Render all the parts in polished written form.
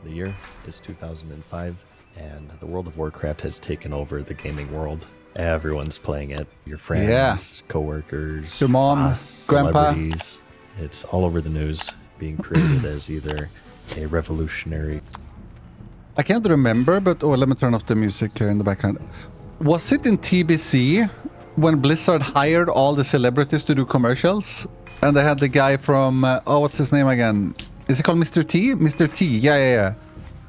The year is 2005, and the World of Warcraft has taken over the gaming world. Everyone's playing it. Your friends, coworkers, your mom, boss, grandpa. celebrities. It's all over the news, being created as either a revolutionary... I can't remember, but let me turn off the music here in the background. Was it in TBC when Blizzard hired all the celebrities to do commercials? And they had the guy from, what's his name again? Is he called Mr. T? Mr. T, yeah.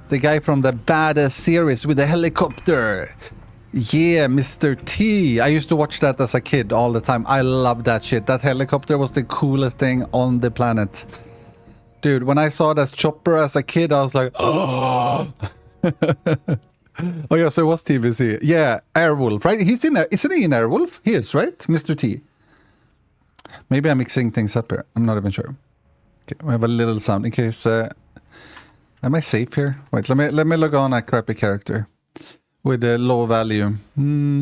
The guy from the Badass series with the helicopter. Yeah, Mr. T. I used to watch that as a kid all the time. I loved that shit. That helicopter was the coolest thing on the planet. Dude, when I saw that chopper as a kid, I was like, oh. Oh yeah, so it was TBC. Yeah, Airwolf, right? Isn't he in Airwolf? He is, right? Mr. T. Maybe I'm mixing things up here. I'm not even sure. Okay, we have a little sound in case... am I safe here? Wait, let me log on a crappy character with a low value.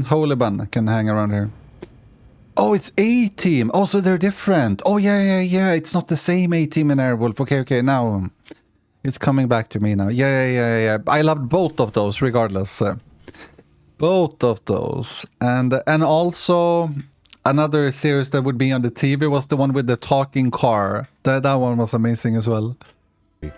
Holy Bun can hang around here. Oh, it's A-Team. Oh, so they're different. Oh, yeah. It's not the same A-Team in Airwolf. Okay, now it's coming back to me now. Yeah. I loved both of those regardless. Both of those. And also another series that would be on the TV was the one with the talking car. That one was amazing as well.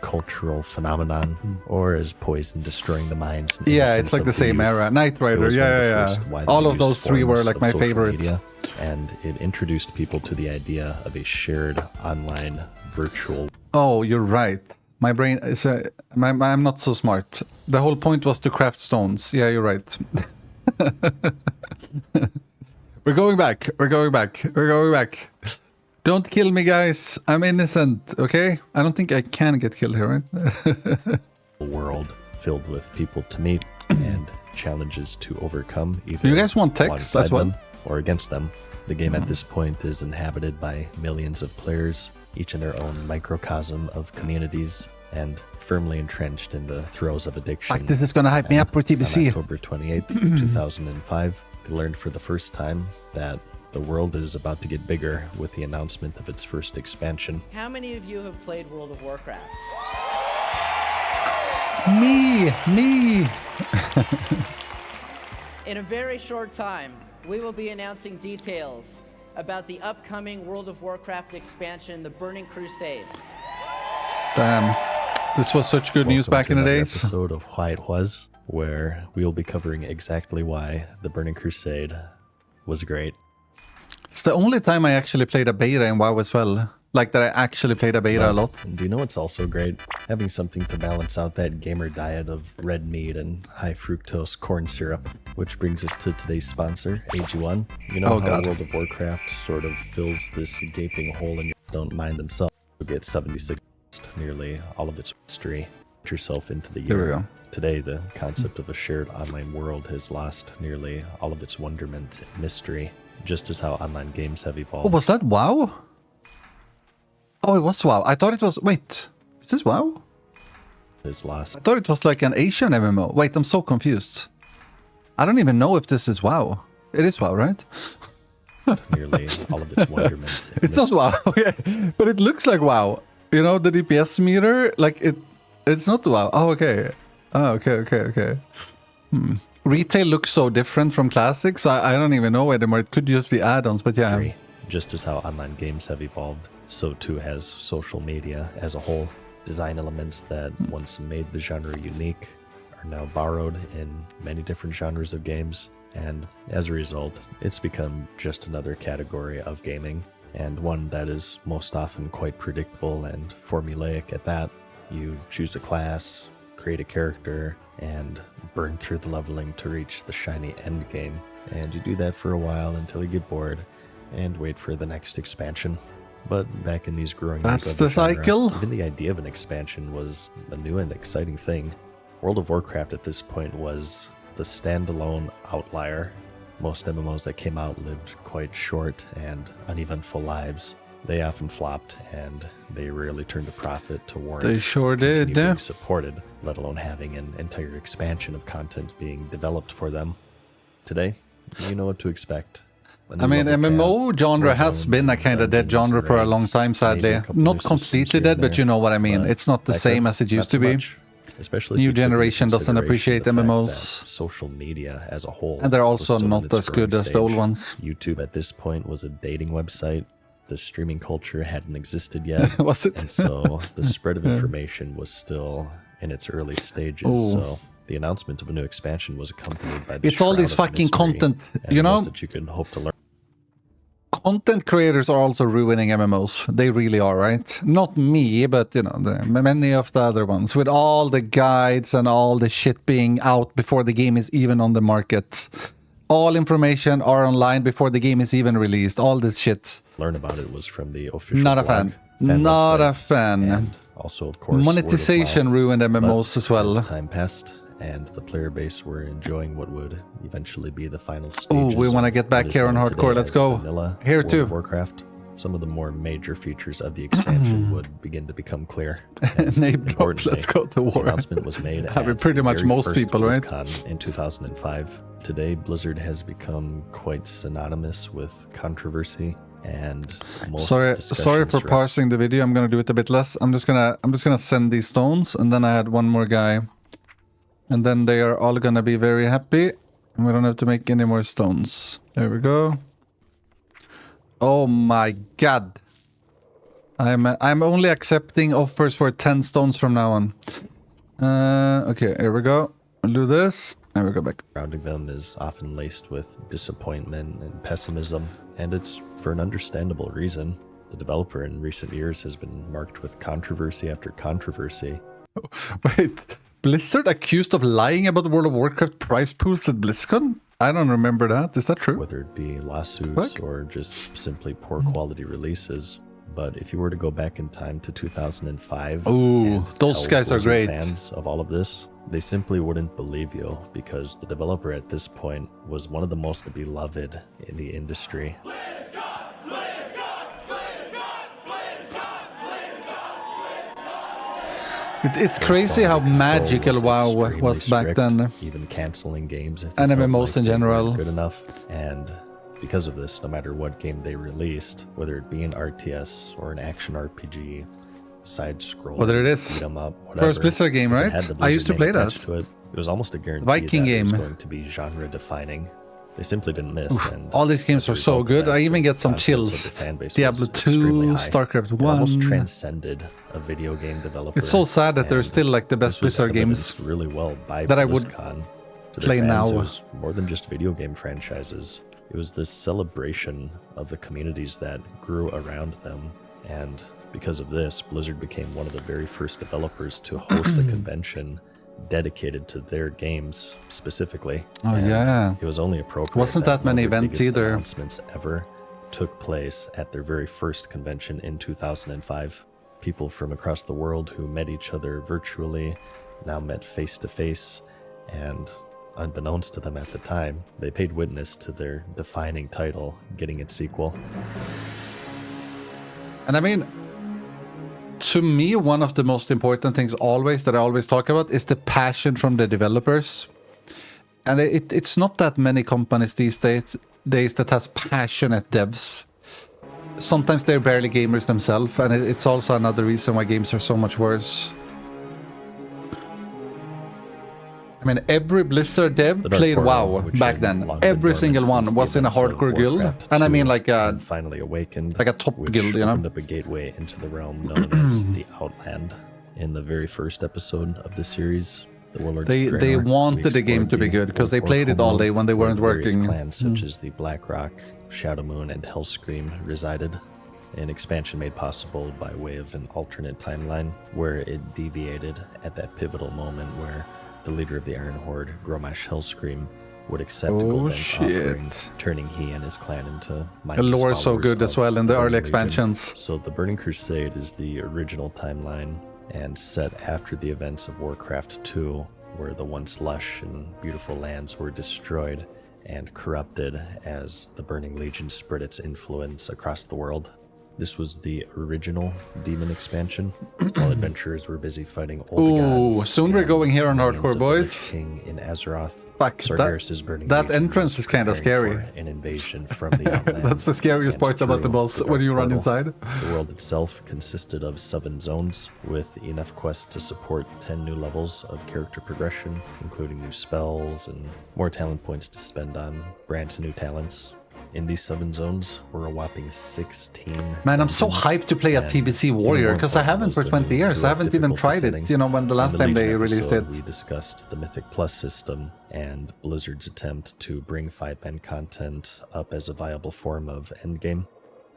Cultural phenomenon, or is poison destroying the minds? Yeah, it's like the same era. Knight Rider, yeah. All of those three were like my favorites. Media, and it introduced people to the idea of a shared online virtual... Oh, you're right. My brain is... I'm not so smart. The whole point was to craft stones. Yeah, you're right. We're going back. Don't kill me, guys. I'm innocent, okay? I don't think I can get killed here, right? world filled with people to meet and challenges to overcome, either you guys want text as well? Or against them. The game at this point is inhabited by millions of players, each in their own microcosm of communities, and firmly entrenched in the throes of addiction. Fuck, this is gonna hype me up for TBC. On October 28th, 2005, they learned for the first time that the world is about to get bigger with the announcement of its first expansion. How many of you have played World of Warcraft? Me. In a very short time, we will be announcing details about the upcoming World of Warcraft expansion, the Burning Crusade. Damn. This was such good news back in the days. Episode of Why It Was, where we'll be covering exactly why the Burning Crusade was great. It's the only time I actually played a beta in WoW as well. Like that I actually played a beta a lot. Do you know what's also great? Having something to balance out that gamer diet of red meat and high fructose corn syrup. Which brings us to today's sponsor, AG1. You know how World of Warcraft sort of fills this gaping hole and you don't mind themselves. You'll get 76, nearly all of its history. Put yourself into the year. Here we go. Today, the concept of a shared online world has lost nearly all of its wonderment and mystery. Just as how online games have evolved. Oh, was that WoW? Oh, it was WoW. I thought it was... Wait, is this WoW? Is lost. I thought it was like an Asian MMO. Wait, I'm so confused. I don't even know if this is WoW. It is WoW, right? Nearly all of its wonderment. It's not WoW, yeah. But it looks like WoW. You know, the DPS meter, like it's not WoW. Oh, okay. Oh, okay. Retail looks so different from classics. I don't even know anymore. It could just be add-ons, but yeah. Just as how online games have evolved, so too has social media as a whole. Design elements that once made the genre unique are now borrowed in many different genres of games. And as a result, it's become just another category of gaming, and one that is most often quite predictable and formulaic at that. You choose a class, create a character, and burn through the leveling to reach the shiny end game. And you do that for a while until you get bored and wait for the next expansion. But back in these growing years of the cycle. Even the idea of an expansion was a new and exciting thing. World of Warcraft at this point was the standalone outlier. Most MMOs that came out lived quite short and uneventful lives. They often flopped, and they rarely turned a profit to warrant they sure did, being supported, let alone having an entire expansion of content being developed for them. Today, you know what to expect. I mean, MMO genre has been a kind of dead genre for a long time, sadly. Not completely dead, but you know what I mean. It's not the same as it used to be. especially if New you took into generation doesn't consideration appreciate the fact MMOs. that social media as a whole, And they're was also still in not its as good early as the old stage. ones. YouTube at this point was a dating website. The streaming culture hadn't existed yet. Was it? And so the spread of information was still in its early stages. Ooh. So the announcement of a new expansion was accompanied by the It's all shroud this of fucking mystery content, and you the most know? that you could hope to learn. Content creators are also ruining MMOs. They really are, right? Not me, but you know, many of the other ones, with all the guides and all the shit being out before the game is even on the market. All information are online before the game is even released. All this shit. Learn about it was from the official Not a blog, fan. Not a websites, fan. and also, of course, Monetization word of mouth. ruined MMOs But as well. As time passed, and the player base were enjoying what would eventually be the final Oh, stages. we want to of get back what is here on known hardcore. today Let's as go. vanilla Here World too. of Warcraft. Some of the more major features of the expansion would begin to become clear. And Name drop. importantly, Let's go to the war. announcement was made I mean, at pretty the much very most first people, right? BlizzCon in 2005. Today, Blizzard has become quite synonymous with controversy and most Sorry discussions for around parsing the video. I'm gonna do it a bit less. I'm just gonna send these stones, and then I had one more guy, and then they are all gonna be very happy, and we don't have to make any more stones. There we go. Oh my god! I'm only accepting offers for 10 stones from now on. Okay, here we go. I'll do this. There we go back. surrounding them is often laced with disappointment and pessimism, and it's for an understandable reason. The developer in recent years has been marked with controversy after controversy. Wait, Blizzard accused of lying about World of Warcraft prize pools at BlizzCon? I don't remember that. Is that true? Whether it be lawsuits What? or just simply poor quality releases. But if you were to go back in time to 2005, Ooh, and those tell guys are Blizzard great. Fans of all of this, they simply wouldn't believe you because the developer at this point was one of the most beloved in the industry. It's crazy how Quality control magical WoW extremely was back strict, then. even canceling games if And they felt MMOs like in they weren't general. good enough. And because of this, no matter what game they released, whether it be an RTS or an action RPG, side scroll, Well, there it is. beat 'em up, whatever, First Blizzard game, if it right? had the I used to Blizzard play name that. attached to it, it was almost a guarantee Viking that it was game. going to be genre defining. They simply didn't miss. And All these games as a are so result of good. that, I even the get some confidence of chills. the fan base Diablo was extremely 2, high. StarCraft It almost 1. transcended a video game developer. It's so sad that they're and still like the best this was Blizzard games evidenced really well by that I would BlizzCon. To play their fans, now. It was more than just video game franchises. It was this celebration of the communities that grew around them. And because of this, Blizzard became one of the very first developers to host a convention dedicated to their games specifically. Oh, And yeah. it was only appropriate. Wasn't that one of many their events biggest either. Announcements ever took place at their very first convention in 2005. People from across the world who met each other virtually now met face to face, and unbeknownst to them at the time, they paid witness to their defining title getting its sequel. And I mean, to me, one of the most important things always that I always talk about is the passion from the developers. And it's not that many companies these days that has passionate devs. Sometimes they're barely gamers themselves, and it's also another reason why games are so much worse. I mean, every Blizzard dev The Dark played Portal, WoW which back had then. long been Every dormant single one since the was in a events of hardcore guild. Warcraft And I 2 mean like had finally awakened, like a top which guild, you know? opened up a gateway into the realm known as the Outland. In the very first episode of the series, the Warlords They- of they Draenor, wanted we the game explored to be good, 'cause they Orc played it all homeworld day when they where weren't the various working. clans such as the Blackrock, Shadowmoon, and Hellscream resided. An expansion made possible by way of an alternate timeline where it deviated at that pivotal moment where the leader of the Iron Horde, Gromash Hellscream, would accept Oh, Golden's shit. offering, turning he and his clan into The mindless lore is so followers good as of well in the early Burning Legion. expansions. So the Burning Crusade is the original timeline and set after the events of Warcraft 2, where the once lush and beautiful lands were destroyed and corrupted as the Burning Legion spread its influence across the world. This was the original Demon expansion, while adventurers were busy fighting old gods. Ooh, soon we're and going here on minions Hardcore of the Lich Boys. King in Azeroth. Fuck, Sargeras' Burning that Legion entrance was is kinda preparing scary. for an invasion from the outland. That's the scariest and part about the through boss the when Dark you run Portal. inside. The world itself consisted of 7 zones, with enough quests to support 10 new levels of character progression, including new spells and more talent points to spend on brand new talents. In these 7 zones were a whopping 16. Man, I'm so dungeons, hyped to play a and TBC even Warrior, more because I important haven't was for the 20 new years. I heroic haven't even difficulty tried it, setting. you know, when the last In the time they Legion released episode, it. we discussed the Mythic Plus system and Blizzard's attempt to bring 5-man content up as a viable form of endgame.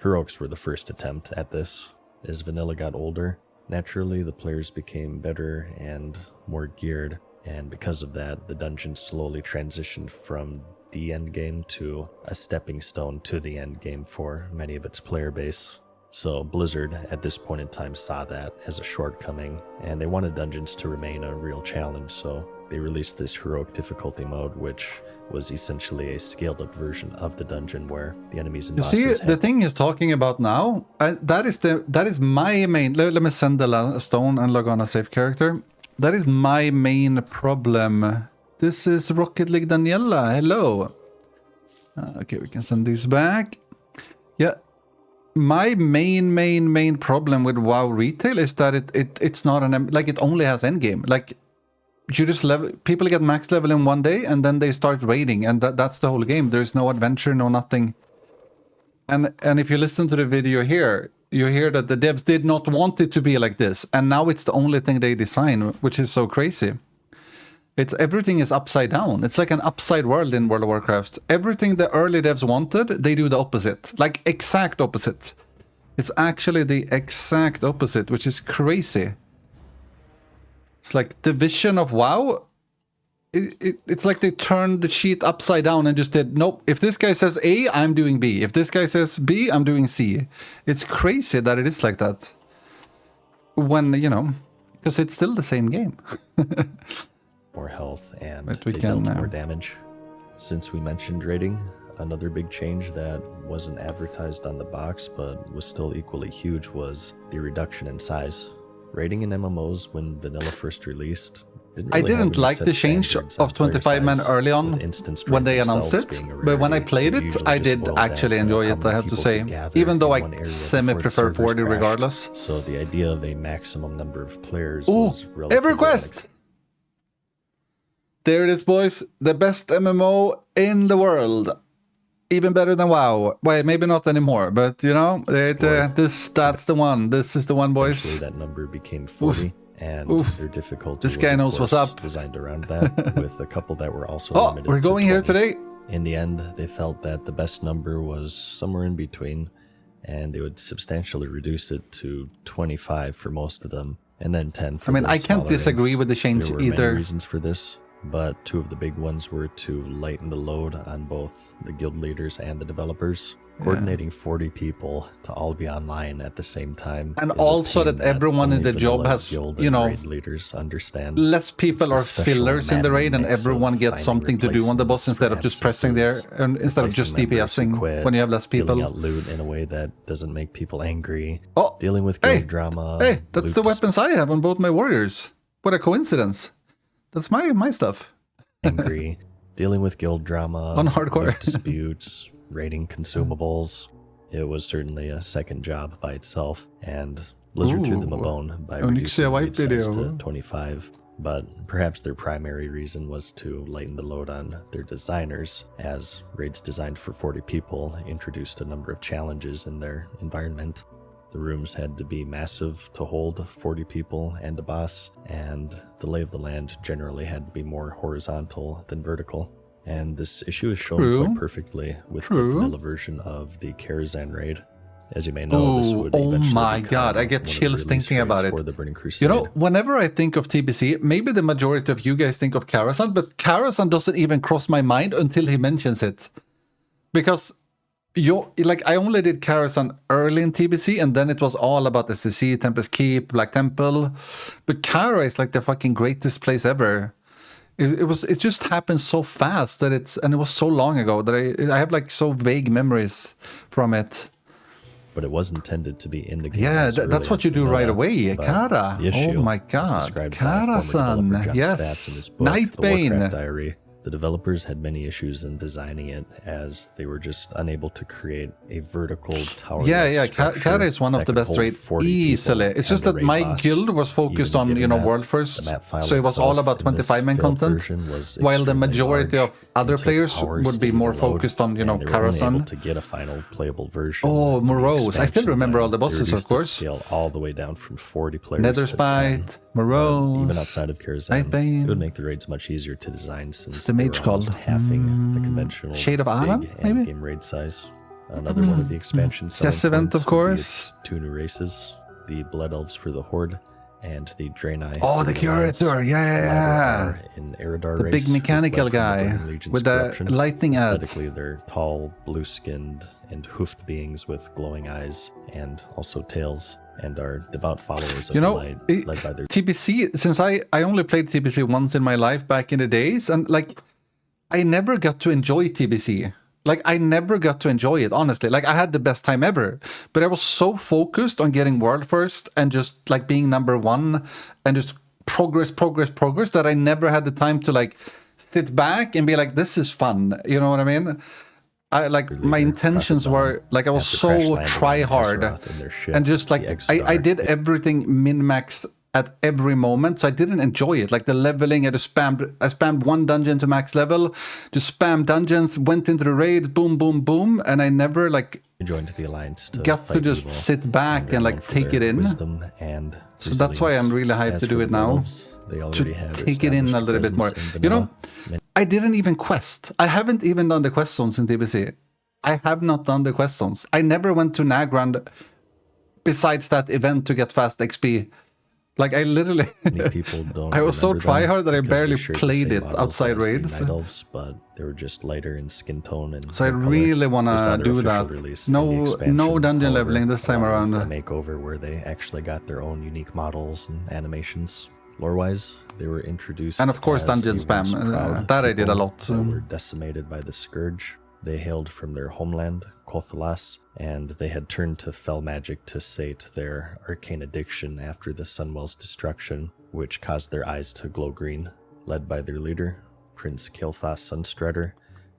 Heroics were the first attempt at this. As vanilla got older, naturally the players became better and more geared, and because of that, the dungeon slowly transitioned from the endgame to a stepping stone to the endgame for many of its player base. So Blizzard at this point in time saw that as a shortcoming, and they wanted dungeons to remain a real challenge, so they released this heroic difficulty mode, which was essentially a scaled up version of the dungeon where the enemies and You see, bosses the thing he's talking about now, that is my main. Let me send the stone and log on a safe character. That is my main problem. This is Rocket League Daniela. Hello. Okay, we can send these back. Yeah. My main problem with WoW retail is that it's not like it only has endgame. Like you just people get max level in one day and then they start raiding, and that's the whole game. There's no adventure, no nothing. And if you listen to the video here, you hear that the devs did not want it to be like this, and now it's the only thing they design, which is so crazy. Everything is upside down. It's like an upside world in World of Warcraft. Everything the early devs wanted, they do the opposite. Like exact opposite. It's actually the exact opposite, which is crazy. It's like the vision of WoW. It's like they turned the sheet upside down and just did, nope, if this guy says A, I'm doing B. If this guy says B, I'm doing C. It's crazy that it is like that. When, you know, because it's still the same game. more health and But they we can dealt more damage. Since we mentioned raiding, another big change that wasn't advertised on the box but was still equally huge was the reduction in size. Raiding in MMOs when vanilla first released I didn't like the change of 25 men early on when they announced it, but when I played it, I did actually enjoy it, I have to say, even though I semi-prefer 40 regardless. So the idea of a maximum number of players Ooh, was relatively EverQuest! There it is, boys. The best MMO in the world. Even better than WoW. Well, maybe not anymore, but you know, that's the one. This is the one, boys. Eventually that number became 40. And their difficulty this was, guy of knows what's course, up. designed around that, with a couple that were also Oh, limited we're to going here 20. today. In the end, they felt that the best number was somewhere in between, and they would substantially reduce it to 25 for most of them, and then 10 for I mean, the I can't smaller disagree rings. with the change There were either. many reasons for this, but 2 of the big ones were to lighten the load on both the guild leaders and the developers. Coordinating 40 people to all be online at the same time, And is a also pain that everyone in only the job vanilla has, guild you and know, raid leaders understand. less people are It's a special fillers in the raid, and mix of everyone gets finding something to do on the boss replacements instead for of just pressing there, absences, and instead of just replacing members who DPSing quit, when you have less dealing people. out loot in a way that doesn't make people angry, Oh, dealing with guild hey, drama. hey, that's loot the weapons I have on both my warriors. What a coincidence. That's my stuff. angry, dealing with guild drama, On hardcore. loot disputes, raiding consumables. It was certainly a second job by itself, and Blizzard threw them a Ooh. bone by Onyxia reducing White raid size video. to 25. But perhaps their primary reason was to lighten the load on their designers, as raids designed for 40 people introduced a number of challenges in their environment. The rooms had to be massive to hold 40 people and a boss, and the lay of the land generally had to be more horizontal than vertical. And this issue is shown True. quite perfectly with True. the vanilla version of the Karazhan raid. As you may know, this would eventually my become God, I get one of the chills release thinking about raids it. for the Burning Crusade. You know, whenever I think of TBC, maybe the majority of you guys think of Karazhan, but Karazhan doesn't even cross my mind until he mentions it. Because I only did Karazhan early in TBC, and then it was all about SCC, Tempest Keep, Black Temple. But Kara is like the fucking greatest place ever. It just happened so fast and it was so long ago that I have like so vague memories from it. but it was intended to be in the game. Yeah, as early that's what as you do right vanilla, away. but Kara. the Oh issue, my as god. described by former Kara-san. developer John Stats in Yes. his book, The Nightbane. Warcraft Diary, the developers had many issues in designing it, as they were just unable to create a vertical tower. Yeah. Kara is one of the best rate easily. It's just that my guild was focused on, world first. So it was all about 25-man content, while the majority of other players would be more focused on, Kara-san. to get a final playable version. Oh, of the Morose. I still expansion remember when all the they bosses, of reduced its course. Scale all the way down from 40 players Nether's to 10. Bite, Morose, Even outside of Karazhan, Nightbane. it would make the raids much easier to design since the they mage were almost called? halving the conventional Shade of Adam, big maybe? end-game raid size. Another one of the expansion selling Chess event, points of would be course. its 2 new races, the Blood Elves for the Horde, and the Draenei. Oh, for the Alliance. curator, yeah. In Eridar The race, big who mechanical fled from the guy Burning Legion's with the corruption. lightning ads. Aesthetically, they're tall, blue-skinned, and hoofed beings with glowing eyes, and also tails, and are devout followers of the light, led by their TBC, since I only played TBC once in my life back in the days, and I never got to enjoy TBC. I never got to enjoy it, honestly. I had the best time ever, but I was so focused on getting world first and just being number one and just progress that I never had the time to sit back and be like, this is fun. You know what I mean? My intentions were I was so try hard and just I did everything min-max at every moment, so I didn't enjoy it. The leveling, I spammed one dungeon to max level, just spammed dungeons, went into the raid, boom, boom, boom, and I never joined the alliance to got to just sit back and take it in. And so that's why I'm really hyped to do it now. They already had take it in a little bit more. I didn't even quest. I haven't even done the quest zones in TBC. I have not done the quest zones. I never went to Nagrand besides that event to get fast XP. I literally, many people don't. I was so tryhard that I barely they shared the played same it models outside as the raids. Night Elves, but they were just lighter in skin tone and so I hair color. really want They saw to their do official that. release in No, the expansion, no dungeon however, leveling this time along around. with a makeover where they actually got their own unique models and animations. Lore-wise, they were introduced, and of course, as dungeon a spam. once-proud That I did a people lot. that were decimated by the Scourge. They hailed from their homeland, Kothalas, and they had turned to fell magic to sate their arcane addiction after the Sunwell's destruction, which caused their eyes to glow green. Led by their leader, Prince Kael'thas Sunstrider,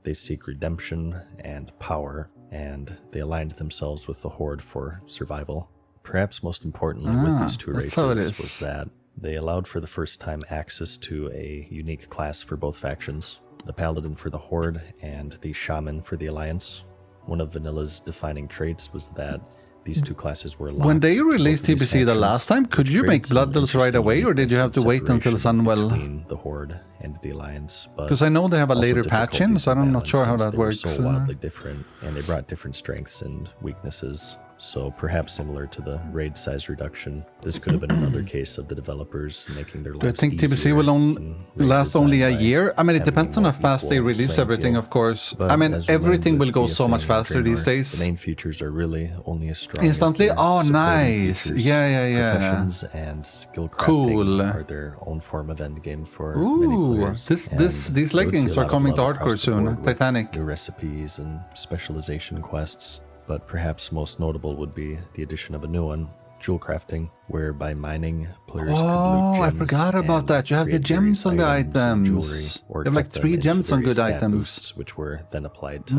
they seek redemption and power, and they aligned themselves with the Horde for survival. Perhaps most importantly with these two races was that they allowed for the first time access to a unique class for both factions, the Paladin for the Horde and the Shaman for the Alliance. One of Vanilla's defining traits was that these two classes were locked. When they to released both of these TBC the factions, last time, could you make creates some Blood Elves right interesting away, or did you have to wait until separation Sunwell? between the Horde and the Alliance, Because I know they have a also later patch in, difficulties so to I'm not balance sure how since that they were works. so wildly different, and they brought different strengths and weaknesses. So perhaps similar to the raid size reduction, this could have been another case of the developers making their lives Do I think TBC easier will in raid last only a design by year? I mean, it having depends a on how more fast they equal release playing everything, field. of course. But I mean, as we learned everything with will go so BFA much and faster these Draenor, days. The main features are really only as strong Instantly? as their Oh, supporting nice. features. Yeah. Professions and skill crafting Cool. are their own form of endgame for many Ooh, players. these And leggings I would see a are lot of coming to love across hardcore the soon. board with Titanic. New recipes and specialization quests, but perhaps most notable would be the addition of a new one, jewel crafting, where by mining, players could loot Oh, gems I forgot about and that. You have the create gems various on the and items. jewelry, or You have cut 3 them into gems on various good stat items. boosts, which were then applied to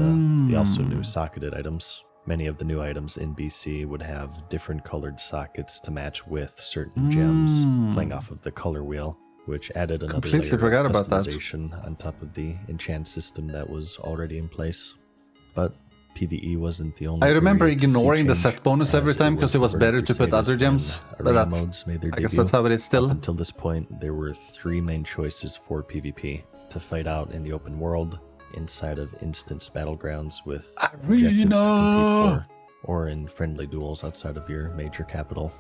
the also new socketed items. Many of the new items in BC would have different colored sockets to match with certain gems, playing off of the color wheel, which added another Completely layer forgot of about that. customization on top of the enchant system that was already in place. But PvE wasn't the only I remember area to see ignoring the change, set bonus as every time because it was Burning better to put Crusade other gems. when But arena that's, modes made their I guess debut. that's how it is still. Up until this point, there were 3 main choices for PvP: to fight out in the open world, inside of instance battlegrounds with objectives to compete for, or in friendly duels outside of your major capital.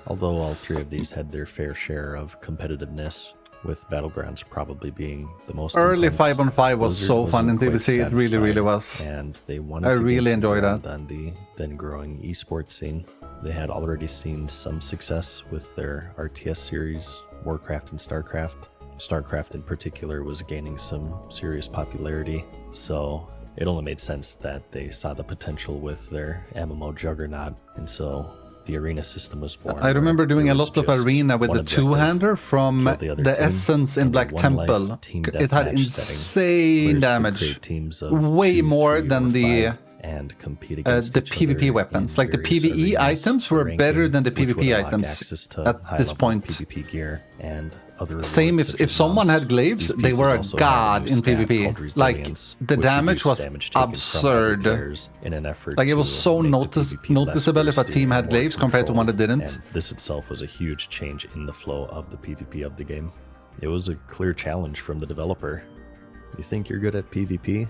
Although all 3 of these had their fair share of competitiveness, with Battlegrounds probably being the most Early intense. 5-on-5 was Blizzard so fun in wasn't quite TBC. It really, really was. And they wanted I to really get some enjoyed ground that. on the then growing esports scene. They had already seen some success with their RTS series, Warcraft and StarCraft. StarCraft in particular was gaining some serious popularity, so It only made sense that they saw the potential with their MMO juggernaut, and so the arena system was born. I remember doing a there was lot of just arena with one the objective, two-hander from kill the other the team, Essence in and Black one life Temple. team It had deathmatch setting. insane Players could damage. create teams of Way 2, more 3, than or the 5 and compete against the each other PvP weapons. in Like the various PvE arenas items for were ranking, better than the which would PvP unlock items access to at this high-level point. PvP gear and other Same rewards such if as someone mounts. had glaives, These they pieces were a also had god new in stat PvP. called Like resilience, the which damage reduced was damage taken from other absurd. players in an effort Like it was to so make the PvP less noticeable if a bursty team and had more glaives compared to one that controlled, didn't. and this itself was a huge change in the flow of the PvP of the game. It was a clear challenge from the developer. You think you're good at PvP?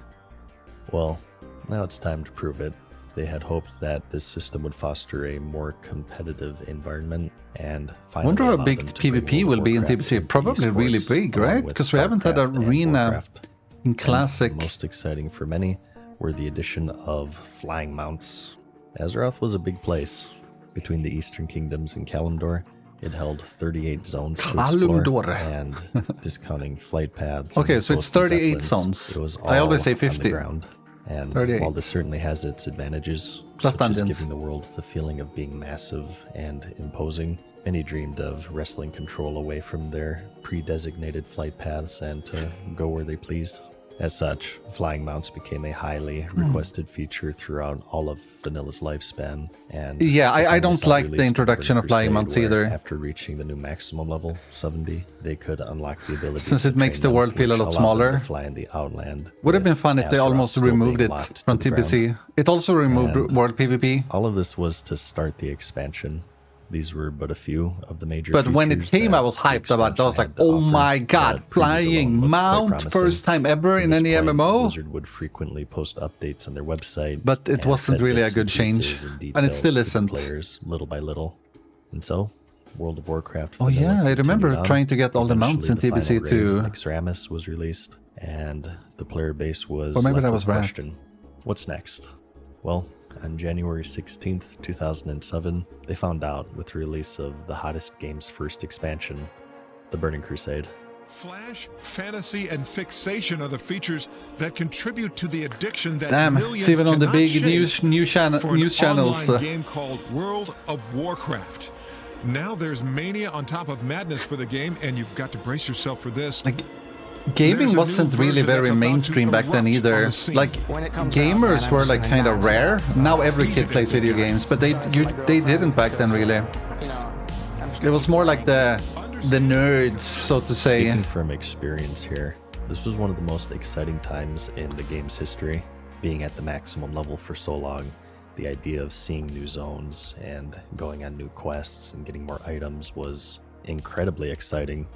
Well, now it's time to prove it. They had hoped that this system would foster a more competitive environment and finally Wonder how allow big them to bring PvP World will be in Warcraft TBC. into Probably really esports, big, along right? with Because we haven't had StarCraft and arena Warcraft. in And Classic. most exciting for many were the addition of flying mounts. Azeroth was a big place. Between the Eastern Kingdoms and Kalimdor, it held 38 zones to explore, Kalimdor. and discounting flight paths. Okay, and so it's ghosts and 38 zeppelins, zones. It was I always all say on the 50. ground. And 38. while this certainly has its advantages, Plus such as dungeons. giving the world the feeling of being massive and imposing, many dreamed of wresting control away from their pre-designated flight paths and to go where they pleased. As such, flying mounts became a highly requested feature throughout all of Vanilla's lifespan. And Yeah, I finally don't saw like the release introduction Burning of flying Crusade, mounts where either. After reaching the new maximum level, 70, they could unlock the ability Since to it makes train the them, world feel a which lot allowed them to smaller. fly in the Outland. Would have been with fun if they Azeroth almost still removed being it locked from to the ground. TBC. It also removed And World PvP. All of this was to start the expansion. These were but a few of the major But when it features came, that I was the hyped about it. I was expansion like, had to oh offer, my god, but previews flying alone looked quite mount, promising. first time ever From in this any point, MMO. Blizzard would frequently post updates on their website. But it and wasn't fed really a bits good and change. pieces And it details still to the isn't. Players little by little. And so, World of Warcraft. Oh vanilla yeah, I remember continued on. trying to get all the mounts in Eventually, TBC the to... final raid, Exramus was released, and the player base was Or maybe left that with was a Wrath. question. What's next? Well, on January 16th, 2007, they found out with the release of the hottest game's first expansion, the Burning Crusade. Flash, fantasy, and fixation are the features that contribute to the addiction that Damn, millions it's even on the cannot big shake news for an channels. online game called World of Warcraft. Now there's mania on top of madness for the game, and you've got to brace yourself for this. Like, gaming There's a new wasn't really version that's very about to mainstream back then erupt on either. the scene. Like, When it comes out, gamers man, I'm were just like gonna kind of not rare. stop. Now every Easy kid plays to video get. games, but they didn't back then really. You know, I'm just It was more like the nerds, so to say. Speaking from experience here, this was one of the most exciting times in the game's history. Being at the maximum level for so long, the idea of seeing new zones and going on new quests and getting more items was incredibly exciting.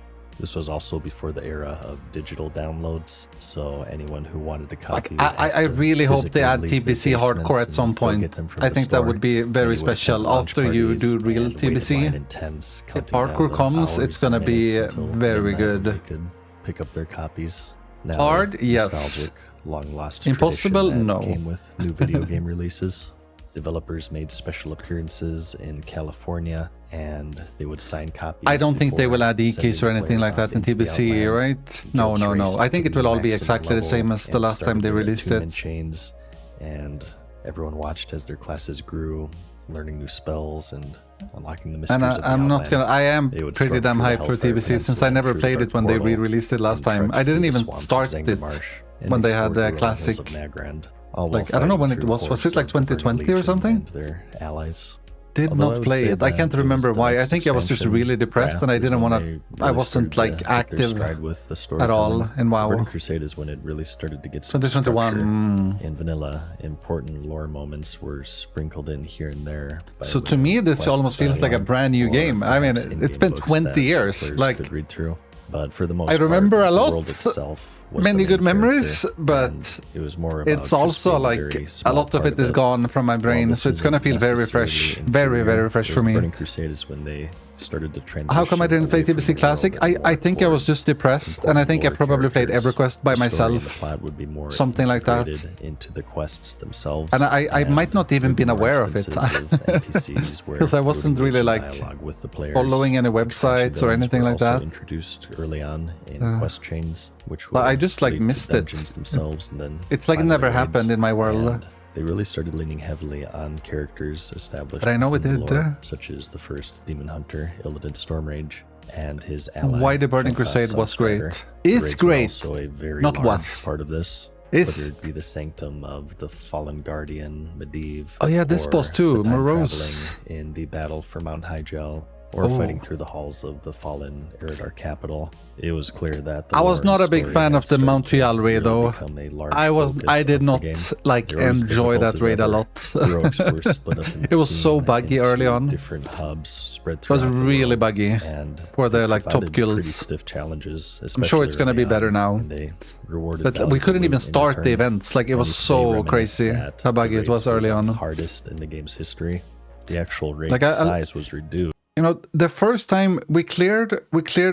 This was also before the era of digital downloads, so anyone who wanted to copy would have I to really hope they physically add leave their TBC hardcore basements at some and go point. get them from I the think that store. would be And very you would special attend launch after you parties do real and wait in TBC. line in tents, If counting down hardcore the comes, it's hours gonna and be minutes until very midnight when good. they could pick up their copies. Now, Hard? Yes. nostalgic, long-lost Impossible? tradition that No. came with new video game releases. Developers made special appearances in California, and they would sign copies. I don't think they before will add sending EKs or anything players like that off in into the TBC, outland. right? You No, get no, no. traced I think to it will all be maximum exactly the level same as the and last time started they their released attunement it. chains, and everyone watched as their classes grew, learning new spells and unlocking the mysteries And of the I'm not outland. gonna. I am They would pretty storm damn through the hyped for Hellfire TBC since I Peninsula never and through played the it when they Dark Portal re-released it last and time. I trudged didn't through the even swamps of start Zangar it Marsh and when they had explored the the rolling hills classic. of Nagrand, all while Like, I don't know when fighting it through was. Was hordes it like of the Burning 2020 or Legion something? and their allies. Did Although I not would play say it. I that can't it was remember the why. I next think I was just expansion, really depressed and I Wrath, didn't is when want they to. I really wasn't started to like hit their active stride with the at all storytelling. in WoW. Burning Crusade is when it really started to get some 2021. structure. In vanilla, important lore moments were sprinkled in here and there. by So way to of me, this quest almost feels like a dialogue brand new or game. I mean, perhaps it's in-game been books 20 that years. players Like, could read through. But for the most I remember part, a the lot, world itself was many the good main memories, character, but and it was more about it's just also being like very a small lot of part it is gone from my brain, While this so it's gonna isn't feel very necessarily fresh, very inferior, very fresh for with me. Burning Crusade is when they started to transition. How come I didn't play away from TBC the Classic? world and I more think I was towards just depressed, and I think I important probably lore played characters. EverQuest by The story and the myself. plot would be more Something like that. integrated into the quests themselves. And I might not even there'd be been more aware of it. instances of NPCs where 'Cause I you would wasn't really, engage in like, dialogue with the players. following any Expansion websites or villains anything were like also that. introduced early on in quest chains, which But were I just, like, linked to missed it. dungeons themselves, and then It's like it finally never raids. happened in my world. And they really started leaning heavily on characters established But I know within it the did, lore, such as the first Demon Hunter, Illidan Stormrage, and his ally. Why the Burning Kel'Thas Crusade was Sunstarter. great. The Is raids were great. also a very Not large was. part of this. Is. Whether it be the Sanctum of the Fallen Guardian, Medivh. Oh, yeah, this or boss too, the time Morose. traveling in the battle for Mount Hyjal, or Oh. fighting through the halls of the fallen Eridar capital. It was clear that the I was lore not and a big story fan had of the started Mount to Hyjal raid, really though. become a large I focus did of the not game. like They were as enjoy difficult that as raid a ever. lot. The rogues were split up in It was so theme buggy early into on. different hubs spread It was throughout the really world, buggy and for the they like top provided pretty guilds. stiff challenges. I'm sure it's gonna especially be better early now. on, and they rewarded But we valuable couldn't even loot in start the return. events. Like, it was And they so reminisced crazy that how buggy the it was raids were early the on. hardest in the game's history. The actual raid Like, size was reduced. You know, the first time we cleared.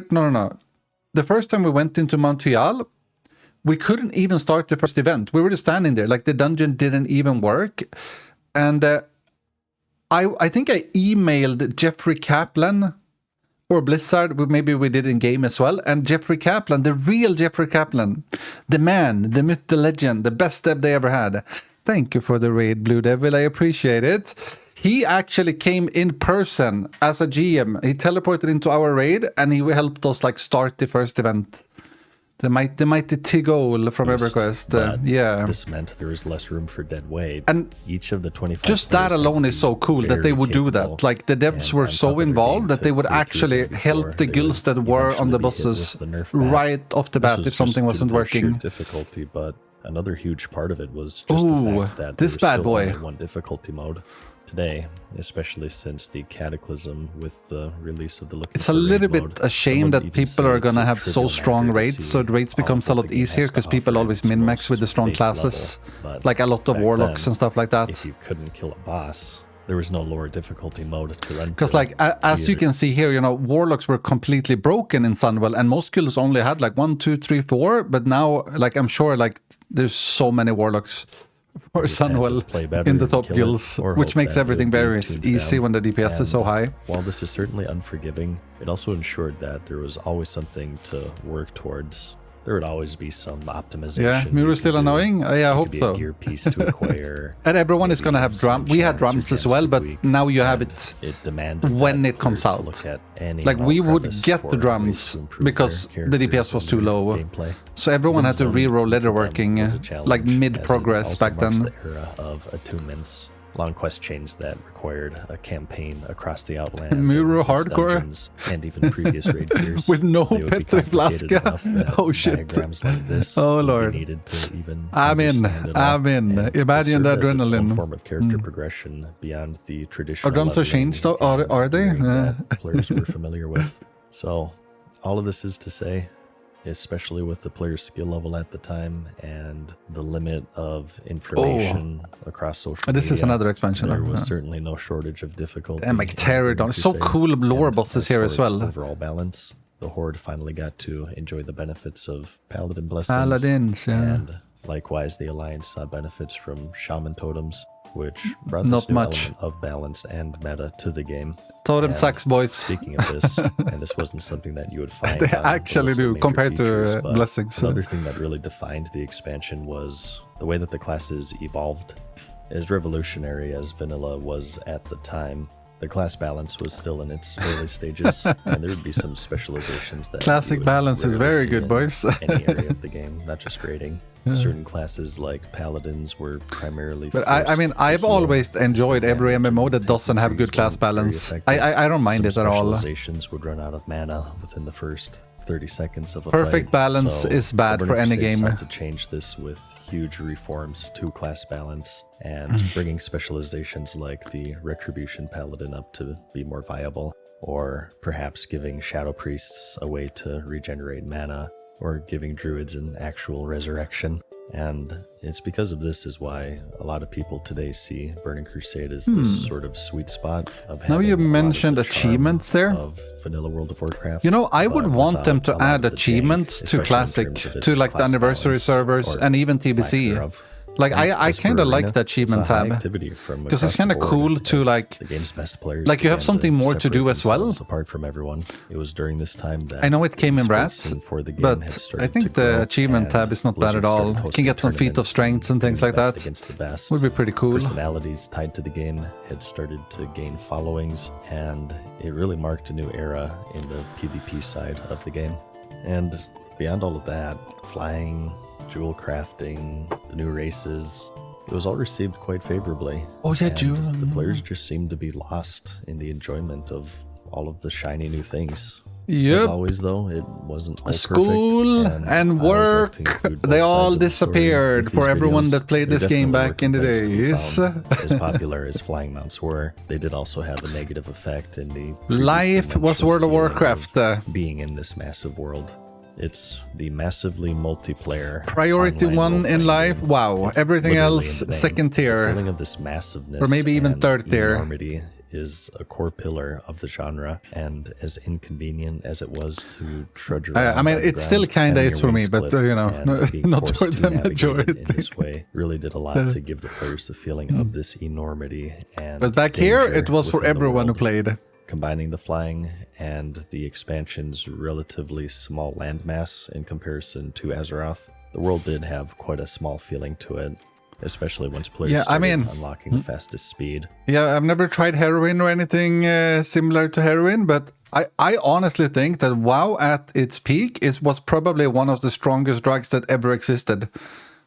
No. The first time we went into Mount Hyjal, we couldn't even start the first event. We were just standing there, like the dungeon didn't even work. And I think I emailed Jeffrey Kaplan or Blizzard, maybe we did in game as well. And Jeffrey Kaplan, the real Jeffrey Kaplan, the man, the myth, the legend, the best dev they ever had. Thank you for the raid, Blue Devil. I appreciate it. He actually came in person as a GM. He teleported into our raid and he helped us like start the first event. The mighty Tigol from EverQuest. But Yeah. This meant there was less room for dead weight. And each of the 25 just that players had alone to is be so cool that they very would do capable, that. Like, the devs and were on top so of their involved game that they to would clear through actually them help before the they would guilds that were on eventually the be hit with bosses the nerf back. right off the This bat was if something just due wasn't to the sheer working. difficulty, but another huge part of it was just Ooh, the fact that this there was bad still boy. only one difficulty mode today, especially since the cataclysm with the release of the Looking It's for a Raid little mode. bit a shame Some would that even people say are it's gonna a have so trivial strong matter to raids, see so raids all becomes a that lot the game easier has to because people offer at always its min-max with the most strong base classes. level. But Like a lot of back warlocks then, and stuff like that. if you couldn't kill a boss, there was no lower difficulty mode to run. Because, to. like, as you can see here, you know, warlocks were completely broken in Sunwell, and most guilds only had like 1, 2, 3, 4. But now, like, I'm sure, like, there's so many warlocks for You tend to Sunwell play better in the and top kill it, guilds, or which hope makes that it everything would be very tuned easy down. when the DPS is so And high. While this is certainly unforgiving, it also ensured that there was always something to work towards. There would always be some optimization. Yeah, you Miro's could still do. annoying? Yeah, I It hope could be so. A gear piece to acquire. And everyone is maybe going to have some drum. We had chance or drums as gems well, to but tweak, now you have and it demanded when that it comes players to out. look at any Like, and we all would crevice get for the ways drums to improve because their the DPS characters was and too their low. gameplay. So everyone had to Even reroll zoning into them leatherworking, was a like challenge, mid-progress as it back also then. marks the era of attunements. Long quest chains that required a campaign across the Outland, Muro and its hardcore? dungeons, and even previous raid gears With no They would be Petri complicated Flaska? enough that Oh, shit. diagrams like this Oh, would be Lord. needed to even I'm in. understand it all. I'm in. And it Imagine the served as its own adrenaline. form of character progression beyond the traditional drums are leveling changed, though? Are and they? gearing Yeah. that players were familiar with. So all of this is to say, especially with the player's skill level at the time and the limit of information across social This is media, another expansion. there was huh? certainly no shortage of difficulty. And like in Pterodon. Burning So Crusade. cool lore And bosses as here for as its well. Overall balance, the Horde finally got to enjoy the benefits of Paladin blessings. Paladins, yeah. And likewise, the Alliance saw benefits from Shaman totems, which brought Not this new much. element of balance and meta to the game. Totem And sucks, boys. Speaking of this, and this wasn't something that you would find They on the actually list of do, major compared to, features, but Blessings. Another thing that really defined the expansion was the way that the classes evolved. As revolutionary as vanilla was at the time, the class balance was still in its early stages, and there would be some specializations that Classic you would balance is rarely very see good, in boys. any area of the game, not just raiding. Certain classes like paladins were primarily. But I mean, forced to I've heal always as enjoyed the every damage MMO and that doesn't have good increase class weren't very balance. effective. I don't mind Some it at all. Specializations would run out of mana within the first 30 seconds of a Perfect fight, balance so is bad the for Burning any Crusade game. sought to change this with huge reforms to class balance and Mm. bringing specializations like the Retribution Paladin up to be more viable, or perhaps giving Shadow Priests a way to regenerate mana, or giving Druids an actual resurrection. And it's because of this is why a lot of people today see Burning Crusade as this sort of sweet spot of Now having you a lot of mentioned the charm achievements there. of vanilla World of Warcraft. You know, I would but want them without to a lot add of the achievements jank, to especially in Classic, terms of its to like the class anniversary balance servers or and even lack TBC. thereof. Like I As for kind of like Arena, the achievement it's a high tab activity from because it's across kind the of board cool to as like the game's best players like you have began something more to separate do as well. themselves apart from everyone. It was during this time that I know it came in the Rats, scene for the game but had I started think to the grow, achievement and tab is not bad Blizzard at all. started You can hosting get some feat of tournaments strengths and things doing like the best that. against the best. Would be pretty cool. Personalities tied to the game had started to gain followings, and it really marked a new era in the PvP side of the game. And beyond all of that, flying, jewel crafting, the new races, it was all received quite favorably. Oh yeah, and jewel. the players just seemed to be lost in the enjoyment of all of the shiny new things. As Yep. always, though, it wasn't all School perfect, and I always like work, to include both they sides all of the story disappeared with for these everyone videos. that played There this game definitely back in the were complaints to be days. found. As popular as flying mounts were, they did also have a negative effect in the previously Life was mentioned World of feeling Warcraft. being in this massive world. It's the massively multiplayer Priority online one in role-playing life. game. Wow. It's Everything literally else in the name. second The tier. feeling of this massiveness Or maybe even and third tier. enormity is a core pillar of the genre, and as inconvenient as it was to trudge around I mean, on the it still ground, kinda having is your for me, wings but, split you know, and being not forced for to the navigate it majority. in this way really did a lot to give the players the feeling of this enormity. And But back here, danger it was for within the everyone who world. played. Combining the flying and the expansion's relatively small landmass in comparison to Azeroth, the world did have quite a small feeling to it, especially once players Yeah, I started mean- unlocking the fastest speed. Yeah, I've never tried heroin or anything similar to heroin, but I honestly think that WoW at its peak was probably one of the strongest drugs that ever existed.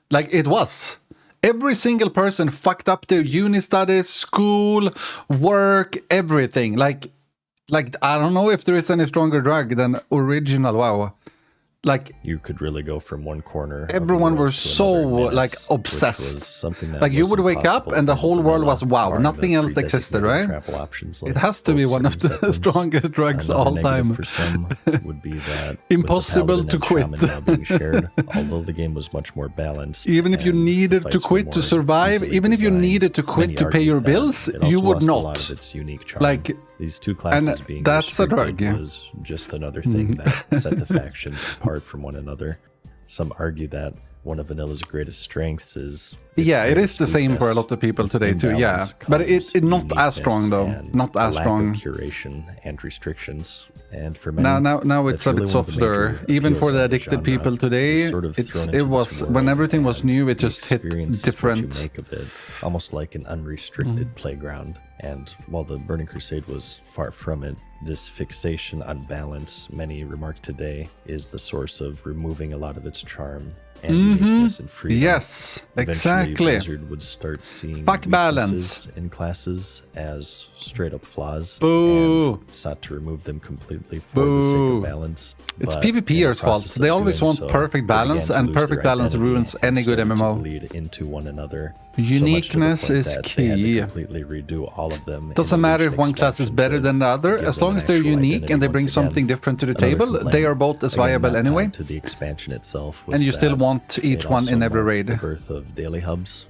Like, it was. Every single person fucked up their uni studies, school, work, everything. Like I don't know if there is any stronger drug than original WoW. Like, You could really go from one corner. of the everyone world was to so another in minutes, like which was obsessed. something that Like, you was would wake up impossible and the in whole world vanilla, was WoW. barring Nothing the else existed, pre-designated right? Travel options like It has to be boats one or of the zeppelins. strongest drugs Another all negative time. for some would be that with the Impossible paladin to and quit. shaman now being shared, although the game was much more balanced. Even if you and the needed to fights were quit to more survive, easily even if you designed, needed to quit many to pay your argued that bills, it also you would lost a lot not. of its unique charm. Like, these two classes being that's a restricted drug, yeah. was just another thing that set the factions apart from one another. Some argue that one of Vanilla's greatest strengths is its Yeah, it is greatest the same for a weakness. lot of people With today too. Yeah, imbalance but it comes not as strong uniqueness though. and Not a as lack strong. of curation and restrictions. And for many, Now it's that's a really bit one of the softer. major Even appeals for the of addicted genre. people today, You're sort of thrown into it this was world when everything was and new. It the just hit experience is what different. you make of it, almost like an unrestricted playground. And while the Burning Crusade was far from it, this fixation on balance, many remark today, is the source of removing a lot of its charm and uniqueness and freedom. Yes, Eventually, exactly. Blizzard would start seeing Fuck balance. weaknesses in classes as straight up flaws Boo. and sought to remove them completely for the sake Boo. of balance. It's But in the PvPers' fault. process They of always doing want so, perfect they balance, began to and lose their perfect balance identity ruins and any good started to MMO. bleed into one another. So much to the Uniqueness point is that they had to key. completely redo all of them. in Doesn't the matter if Legion one class is expansion better to than the other. give As them long an as they're actual unique identity and they bring once again. something different to the Another table, complaint, they are both as again, viable not anyway. tied to the expansion itself, was And you still that want each it one also in every marked the raid. birth of daily hubs.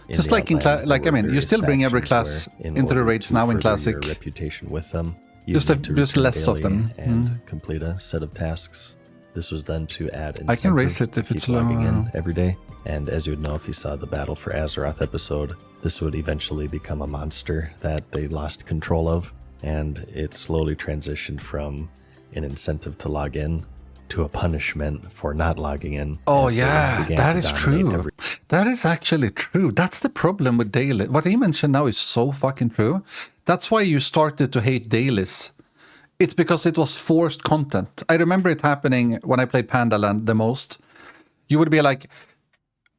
In Just the like in Outland, like I there were mean, you various still bring every factions class where, in into the order raids to now in further Classic. your reputation with them, you Just need to just return less of daily them. and complete a set of tasks. This was done to add I can raise incentive it if to it's keep logging low. in every day. And as you would know if you saw the Battle for Azeroth episode, this would eventually become a monster that they lost control of, and it slowly transitioned from an incentive to log in to a punishment for not logging in. Oh as they yeah, began that to is dominate true. every- That is actually true. That's the problem with daily. What he mentioned now is so fucking true. That's why you started to hate dailies. It's because it was forced content. I remember it happening when I played Pandaland the most. You would be like,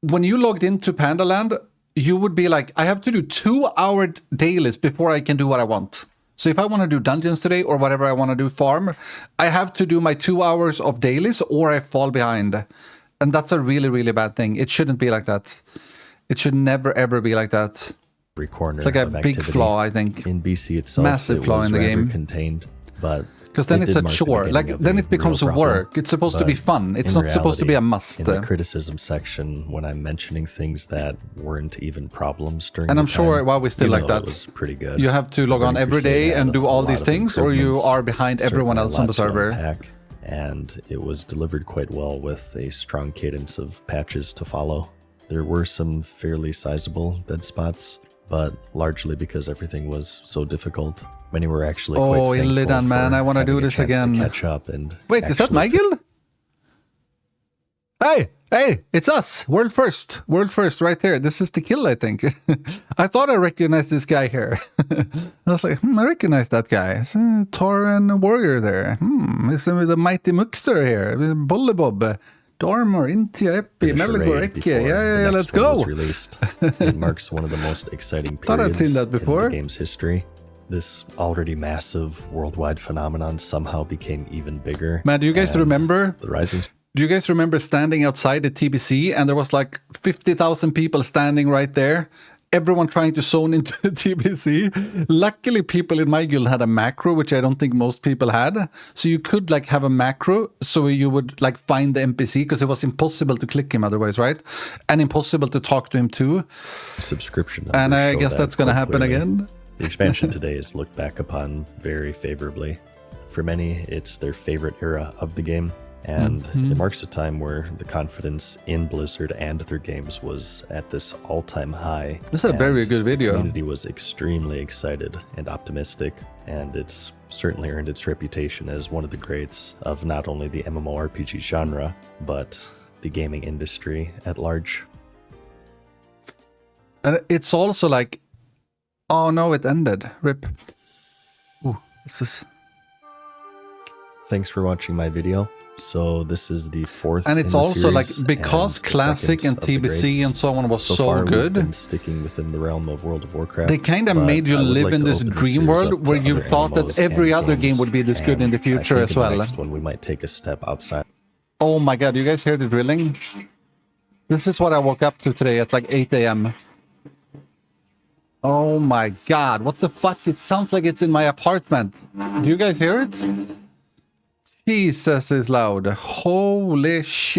when you logged into Pandaland, you would be like, I have to do 2-hour dailies before I can do what I want. So if I want to do dungeons today or whatever I want to do, farm, I have to do my 2 hours of dailies or I fall behind. And that's a really, really bad thing. It shouldn't be like that. It should never, ever be like that. every corner It's like a of big activity. flaw, I think. In BC itself, Massive it flaw was in the rather game. contained, but Because then It it's did a mark the chore. beginning Like of then a it becomes real problem, work. It's supposed to be but fun. It's in not supposed to be a reality, must. In the criticism section, when I'm mentioning things that weren't even problems during And the I'm sure time, why we still you like know that. It was pretty good. You have to log on Burning every Crusade day and had do a all lot these of things, or you improvements, are behind everyone certainly a else on lot the to server. unpack, and it was delivered quite well with a strong cadence of patches to follow. There were some fairly sizable dead spots, but largely because everything was so difficult. Many were actually quite Oh, thankful Illidan, man, for I want to having do a this chance again. to catch up and Wait, is that actually my guild? Hey, it's us. World first right there. This is the kill, I think. I thought I recognized this guy here. I was like, I recognize that guy. It's a Tauren warrior there. It's the mighty Muxter here. Bollebob, Dormer, Intia, Epi, finish a Melgor, raid Ekki. before Yeah, the let's next one go. was released. It marks one of the most exciting Thought I'd periods seen that in before. the game's history. This already massive worldwide phenomenon somehow became even bigger. Man, do you guys and remember? the rising Do you guys remember standing outside the TBC and there was like 50,000 people standing right there? Everyone trying to zone into the TBC. Luckily, people in my guild had a macro, which I don't think most people had. So you could like have a macro, so you would like find the NPC because it was impossible to click him otherwise, right? And impossible to talk to him too. subscription And numbers I show guess that that's going to quite happen clearly. again. The expansion today is looked back upon very favorably. For many, it's their favorite era of the game, and it marks a time where the confidence in Blizzard and their games was at this all-time high. This is a very and good video. The community was extremely excited and optimistic, and it's certainly earned its reputation as one of the greats of not only the MMORPG genre, but the gaming industry at large. And it's also like, oh no, it ended. Rip. Ooh, this is... Thanks for watching my video. So this is the fourth, And it's in the also like, series because and the Classic second and of the TBC grades. and so on was So so far, we've good, been sticking within the realm of World of Warcraft. they kind of but made you I would live like in to this open the dream series world up to where you other thought that MMOs every and other game games, would be this good in the and I future think as in well. the next one, we might take a step outside. Oh my god, you guys hear the drilling? This is what I woke up to today at like 8 a.m. Oh my god, what the fuck? It sounds like it's in my apartment. Do you guys hear it? Jesus is loud. Holy shit.